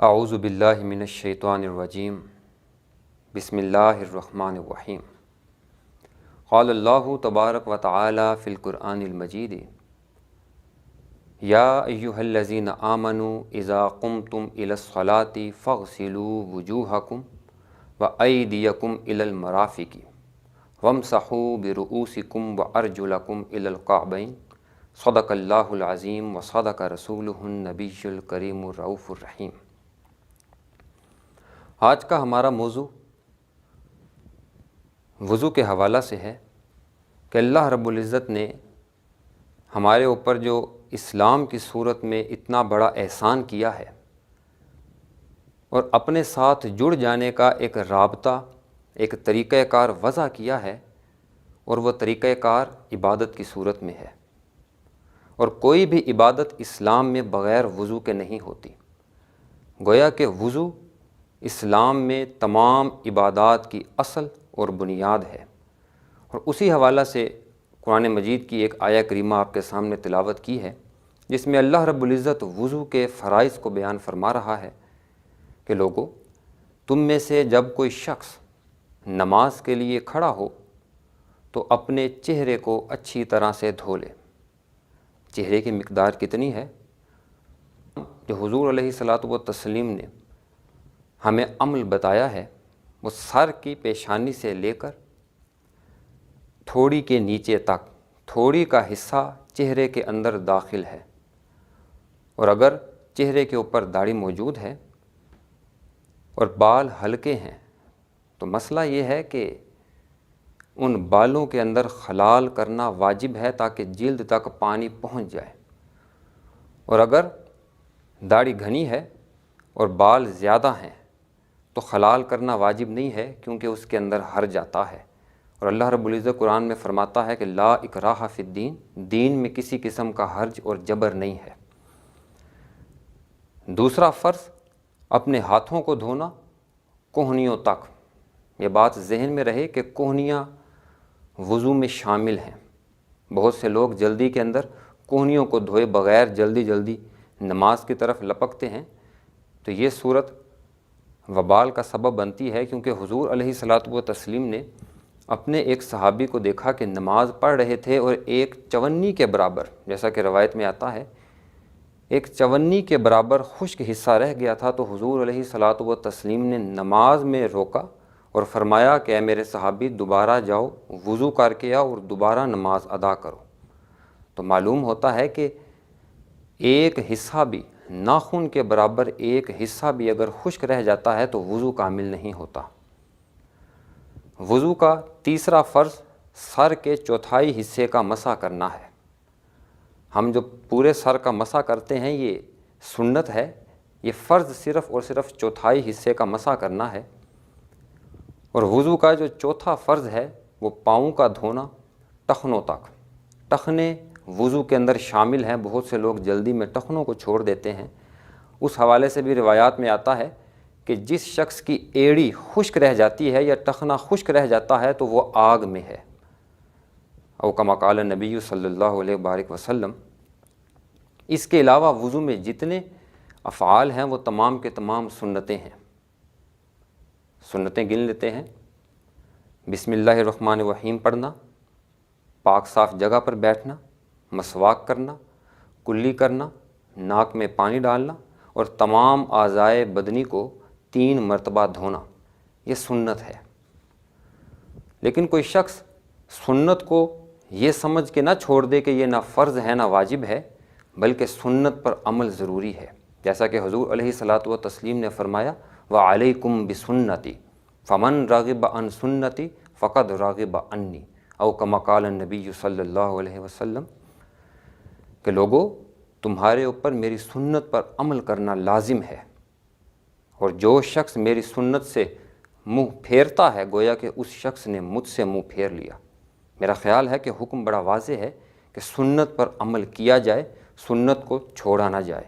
اعوذ باللہ من الشیطان الرجیم بسم اللہ الرحمن الرحیم قال اللہ تبارک و تعالی فی القرآن المجید یا ایہا الذین آمنوا اذا قمتم الی الصلاۃ فاغسلوا وجوہکم وایدیکم الی المرافق وامسحوا برؤوسکم وارجلکم الی الکعبین صدق اللہ العظیم وصدق رسولہ النبی الکریم الرؤوف الرحیم۔ آج کا ہمارا موضوع وضو کے حوالہ سے ہے کہ اللہ رب العزت نے ہمارے اوپر جو اسلام کی صورت میں اتنا بڑا احسان کیا ہے اور اپنے ساتھ جڑ جانے کا ایک رابطہ، ایک طریقہ کار وضع کیا ہے، اور وہ طریقہ کار عبادت کی صورت میں ہے، اور کوئی بھی عبادت اسلام میں بغیر وضو کے نہیں ہوتی۔ گویا کہ وضو اسلام میں تمام عبادات کی اصل اور بنیاد ہے، اور اسی حوالہ سے قرآن مجید کی ایک آیہ کریمہ آپ کے سامنے تلاوت کی ہے، جس میں اللہ رب العزت وضو کے فرائض کو بیان فرما رہا ہے کہ لوگو، تم میں سے جب کوئی شخص نماز کے لیے کھڑا ہو تو اپنے چہرے کو اچھی طرح سے دھو لے۔ چہرے کی مقدار کتنی ہے؟ جو حضور علیہ الصلاۃ والتسلیم نے ہمیں عمل بتایا ہے وہ سر کی پیشانی سے لے کر تھوڑی کے نیچے تک، تھوڑی کا حصہ چہرے کے اندر داخل ہے، اور اگر چہرے کے اوپر داڑھی موجود ہے اور بال ہلکے ہیں تو مسئلہ یہ ہے کہ ان بالوں کے اندر خلال کرنا واجب ہے تاکہ جلد تک پانی پہنچ جائے، اور اگر داڑھی گھنی ہے اور بال زیادہ ہیں تو خلال کرنا واجب نہیں ہے، کیونکہ اس کے اندر حرج آتا ہے، اور اللہ رب العزت قرآن میں فرماتا ہے کہ لا اکراہ فی الدین، دین میں کسی قسم کا حرج اور جبر نہیں ہے۔ دوسرا فرض اپنے ہاتھوں کو دھونا کوہنیوں تک۔ یہ بات ذہن میں رہے کہ کوہنیاں وضو میں شامل ہیں۔ بہت سے لوگ جلدی کے اندر کوہنیوں کو دھوئے بغیر جلدی نماز کی طرف لپکتے ہیں، تو یہ صورت وبال کا سبب بنتی ہے، کیونکہ حضور علیہ الصلاۃ والتسلیم نے اپنے ایک صحابی کو دیکھا کہ نماز پڑھ رہے تھے اور ایک چونی کے برابر، جیسا کہ روایت میں آتا ہے، ایک چونی کے برابر خشک حصہ رہ گیا تھا، تو حضور علیہ الصلاۃ والتسلیم نے نماز میں روکا اور فرمایا کہ اے میرے صحابی، دوبارہ جاؤ، وضو کر کے آؤ اور دوبارہ نماز ادا کرو۔ تو معلوم ہوتا ہے کہ ایک حصہ بھی، ناخن کے برابر ایک حصہ بھی اگر خشک رہ جاتا ہے تو وضو کامل نہیں ہوتا۔ وضو کا تیسرا فرض سر کے چوتھائی حصے کا مسح کرنا ہے۔ ہم جو پورے سر کا مسح کرتے ہیں یہ سنت ہے، یہ فرض صرف اور صرف چوتھائی حصے کا مسح کرنا ہے، اور وضو کا جو چوتھا فرض ہے وہ پاؤں کا دھونا ٹخنوں تک۔ ٹخنے وضو کے اندر شامل ہیں، بہت سے لوگ جلدی میں ٹخنوں کو چھوڑ دیتے ہیں۔ اس حوالے سے بھی روایات میں آتا ہے کہ جس شخص کی ایڑی خشک رہ جاتی ہے یا ٹخنا خشک رہ جاتا ہے تو وہ آگ میں ہے، او کما قال نبی صلی اللہ علیہ وآلہ وسلم۔ اس کے علاوہ وضو میں جتنے افعال ہیں وہ تمام کے تمام سنتیں ہیں۔ سنتیں گن لیتے ہیں: بسم اللہ الرحمن الرحیم پڑھنا، پاک صاف جگہ پر بیٹھنا، مسواک کرنا، کلی کرنا، ناک میں پانی ڈالنا، اور تمام اعضائے بدنی کو 3 مرتبہ دھونا، یہ سنت ہے۔ لیکن کوئی شخص سنت کو یہ سمجھ کے نہ چھوڑ دے کہ یہ نہ فرض ہے نہ واجب ہے، بلکہ سنت پر عمل ضروری ہے، جیسا کہ حضور علیہ الصلاۃ والتسلیم نے فرمایا وَعَلَيْكُمْ بِسُنَّتِي فَمَنْ رَغِبَ عَنْ سُنَّتِي فَقَدْ رَغِبَ عَنِّي، او کما قال النبی صلی اللہ علیہ وسلم، کہ لوگو، تمہارے اوپر میری سنت پر عمل کرنا لازم ہے، اور جو شخص میری سنت سے منہ پھیرتا ہے گویا کہ اس شخص نے مجھ سے منہ پھیر لیا۔ میرا خیال ہے کہ حکم بڑا واضح ہے کہ سنت پر عمل کیا جائے، سنت کو چھوڑا نہ جائے۔